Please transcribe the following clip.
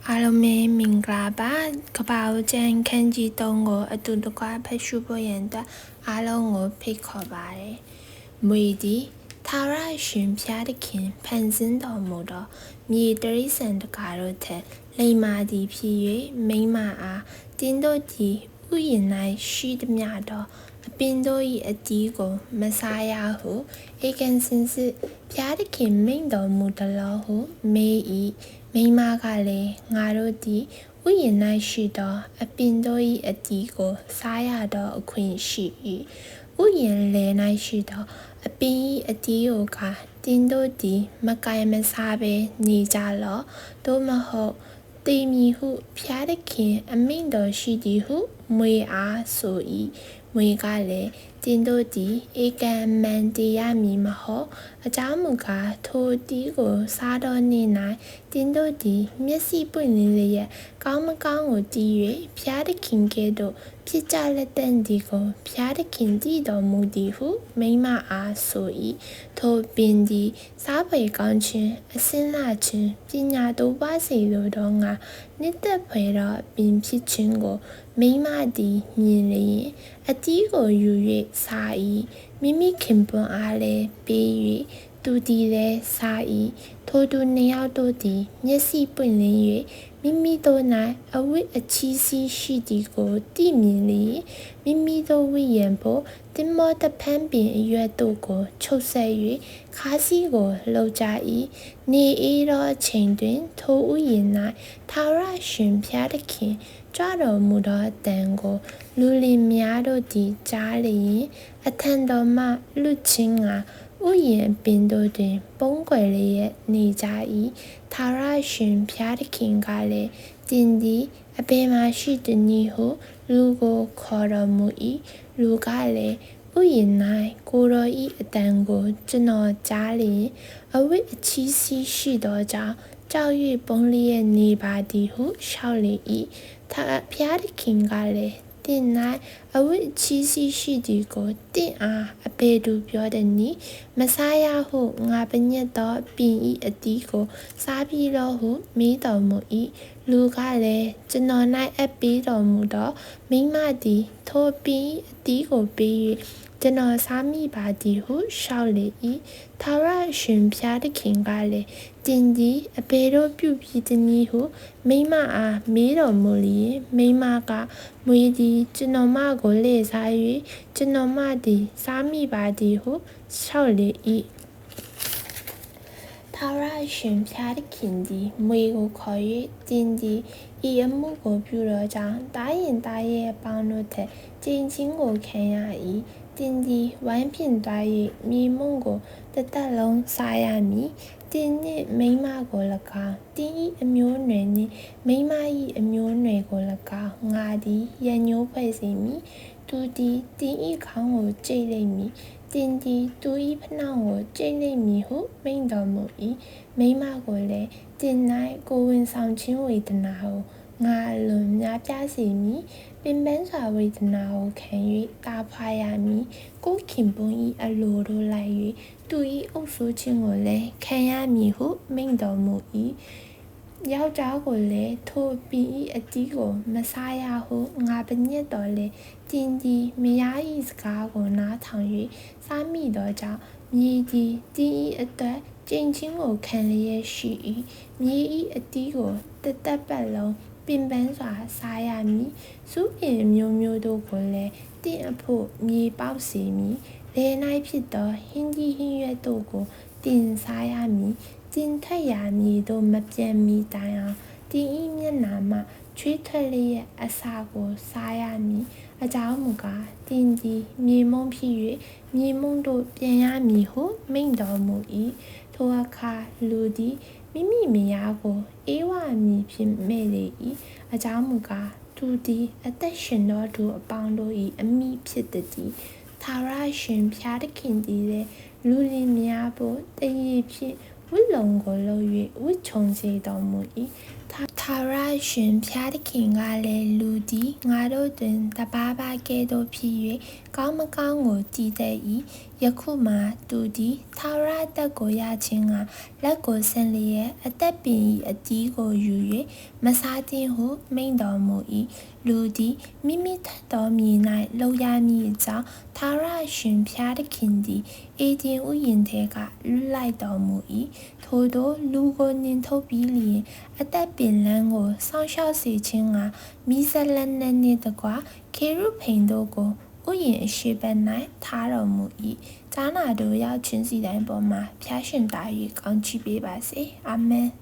အားလုံးပဲမင်္ဂလာပါကပ္ပဦးကျန်းခန်းကြီး3ကိုအတူတကွဖတ်ရှုဖို့ရန်အတွက်အားလုံးကိုဖိတ်ခေါ်ပါတယ်။မွေသည်ထာဝရရှင်ဖျားသခင်ဖန်ဆင်းတော်မူသောမြေတရိษံတကားတို့ထက်လိမ္မာသည်ဖြစ်၍မိမအားတင်းတို့သည်ဥယျာဉ်၌ရှိသမျှသောအပင်တို့၏အတီးကိုမစားရဟုဧကန်စင်စစ်ဖျားသခင်မိန့်တော်မူသလောဟုမေး၏မိမကလည်းငါတို့သည်ဥယျာဉ်၌ရှိသောအပင်တို့၏အတီးကိုစားရသောအခွင့်ရှိ၏ဥယျာဉ်လယ်၌ရှိသောအပင်၏အတီးကိုကတင်းတို့သည်မကိုင်မစားဘဲနေကြလော့သို့မဟုတ်တေမီဟုဖျားသခင်အမိန့်တော်ရှိသည်ဟုမွေအားဆို၏မွေကလည်းတင်းတို့သည်ဧကန်မှန်တည်ရမည်မဟုတ်အကြောင်းမူကားထိုတီးကိုစားသောနေ့၌တင်းတို့သည်မျက်စိပွင့်လင်းလျက်ကောင်းမကောင်းကိုတီး၍ဖျားသခင်ကဲ့သို့ဖြစ်ကြလက်တန့်သည်ကိုဖျားသခင်တည်တော်မူသည်ဟုမိမအားဆို၏ထိုပင်သည်စားဖွယ်ကောင်းခြင်းအစင်းလှခြင်းပညာတိုးပွားစေလိုသောငါနှစ်သက်ဖွယ်သောပင်ဖြစ်ခြင်းကိုမိမသည်မြင်လျင်အတီးကိုယူ၍စား၏မိမိခင်ပွန်းအားလည်းပေး၍သူသည်လည်းစား၏ထိုသူနှစ်ယောက်တို့သည်မျက်စိပွင့်လင်း၍မိမိတို့၌အဝတ်အချီးစီးရှိသည်ကိုသိမြင်လျင်မိမိတို့ဝိယံဖို့တင်မောတဖန်းပင်အရွက်တို့ကိုချုပ်ဆက်၍ခါးစည်းကိုလှုပ်ကြ၏နေအေးသောအချိန်တွင်ထိုဥယျာဉ်၌ထာဝရရှင်ဖျားသခင်ကြွတော်မူသောအတန်ကိုလူလင်များတို့သည်ကြားလျင်အထံတော်မှလွတ်ခြင်းငါဥယျာဉ်ပင်တို့တွင်ပုန်းကွယ်လျက်နေကြ၏ထာဝရရှင်ဖျားသခင်ကလည်းတင်သည်အဘယ်မှရှိသနည်းဟုလူကိုခေါ်တော်မူ၏လူကလည်းဥယျာဉ်၌ကိုယ်တော်၏အတန်ကိုကျွန်တော်ကြားလျင်အဝတ်အချီးစီးရှိသောကြောင့်ကြောက်၍ပုန်းလျက်နေပါသည်ဟုလျှောက်လေ၏ဖျားသခင်ကလည်းတင့်၌အဝတ်အချီးစီးရှိသည်ကိုတင့်အားအဘယ်သူပြောသည်နည်းမစားရဟုငါပညတ်သောပင်၏အတီးကိုစားပြီးတော့ဟုမေးတော်မူ၏လူကလည်းကျွန်တော်၌အပ်ပေးတော်မူသောမိမသည်ထိုပင်၏အတီးကိုပေး၍ကျွန်တော်စားမိပါသည်ဟုလျှောက်လေ၏ထာဝရရှင်ဖျားသခင်ကလည်းတင်သည်အဘယ်တို့ပြုပြီးသည်နည်းဟုမိမအားမေးတော်မူလျင်မိမကမွေသည်ကျွန်တော်မကိုလှည့်စား၍ကျွန်တော်မသည်စားမိပါသည်ဟုလျှောက်လေ၏ထာဝရရှင်ဖျားသခင်သည်မွေကိုခေါ်၍တင်သည်ဤအမှုကိုပြုသောကြောင့်တားရင်တားရဲ့အပေါင်းတို့ထက်ကျင့်ချင်းကိုခံရ၏တင်သည်ဝိုင်းဖြင့်သွား၍မြေမုံကိုတသက်လုံးစားရမည်တင်နှင့်မိန်းမကို၎င်းတင်း၏အမျိုးအနွယ်နှင့်မိန်းမ၏အမျိုးအနွယ်ကို၎င်းငါသည်ရန်ညှိုးဖွဲ့စေမည်သူသည်တင်း၏ခေါင်းကိုကျိတ်လိမ့်မည်တင်သည်သူ၏ဖနှောင့်ကိုကျိတ်လိမ့်မည်ဟုမိန့်တော်မူ၏မိန်းမကိုလည်းတင်၌ကိုယ်ဝန်ဆောင်ခြင်းဝေဒနာကိုငါအလွန်များပြားစေမည်ပင်ပန်းစွာဝေဒနာကိုခံ၍တာဖွာရမည်ကိုခင်ပွန်း၏အလိုတို့လိုက်၍သူ၏အုပ်ဆိုးခြင်းကိုလည်းခံရမည်ဟုမိန့်တော်မူ၏ယောက်ျားကိုလည်းထိုပင်၏အတီးကိုမစားရဟုငါပညတ်တော်လေတင်သည်မယား၏စကားကိုနားထောင်၍စားမိသောကြောင့်မြေသည်တင်း၏အတွက်ကျင့်ချင်းကိုခံလျက်ရှိ၏မြေ၏အတီးကိုတသက်ပတ်လုံးပင်ပန်းစွာစားရမည်စူးပင်မျိုးမျိုးတို့ကိုလည်းတင့်အဖို့မြေပေါက်စေမည်လယ်၌ဖြစ်သောဟင်းကြီးဟင်းရွက်တို့ကိုတင်စားရမည်တင်ထက်ရာမြေတို့မပြတ်မီတိုင်အောင်တင်၏မျက်နာမှချွေးထွက်လျက်အစာကိုစားရမည်အကြောင်းမူကားတင်သည်မြေမုံဖြစ်၍မြေမုံတို့ပြန်ရမည်ဟုမိန့်တော်မူ၏ထိုအခါလူသည်မိမိမယားကိုအေဝအမည်ဖြင့်မဲ့လေ၏အကြောင်းမူကားသူသည်အသက်ရှင်သောသူအပေါင်းတို့၏အမိဖြစ်သည်ထာဝရရှင်ဖျားသခင်သည်လည်းလူလင်များဖို့တည်ရဖြင့် ဝိလုံကိုလှုပ်၍ဝိချုံစေတော်မူ၏ထာဝရရှင်ဖျားသခင်ကလည်းလူသည်ငါတို့တွင်တပါးပါးကဲ့သို့ဖြစ်၍ကောင်းမကောင်းကိုတည်တတ်၏ယခုမှသူသည်ထာဝရအသက်ကိုရခြင်းကလက်ကိုဆင့်လျက်အသက်ပင်၏အတီးကိုယူ၍မစားခြင်းဟုမိန့်တော်မူ၏လူသည်မိမိထသောမြေ၌လှုပ်ရမည်အကြောင်းထာဝရရှင်ဖျားသခင်သည်အေဒင်ဥယျာဉ်ထဲကလွတ်လိုက်တော်မူ၏ထို့သောလူကိုနှင်ထုတ်ပြီးလျင်အသက်ပင်လန်းကိုစောင့်ရှောက်စေခြင်းကမိဇလက်နက်နှင့်တကွခေရုဖိမ်တို့ကိုဥယျာဉ်အရှိဘက်၌ထားတော်မူ၏။ကြားနာတို့ရောက်ချင်းစီတိုင်းပေါ်မှာဖျားရှင်တာ၍ကောင်းချီးပေးပါစေ။အာမင်။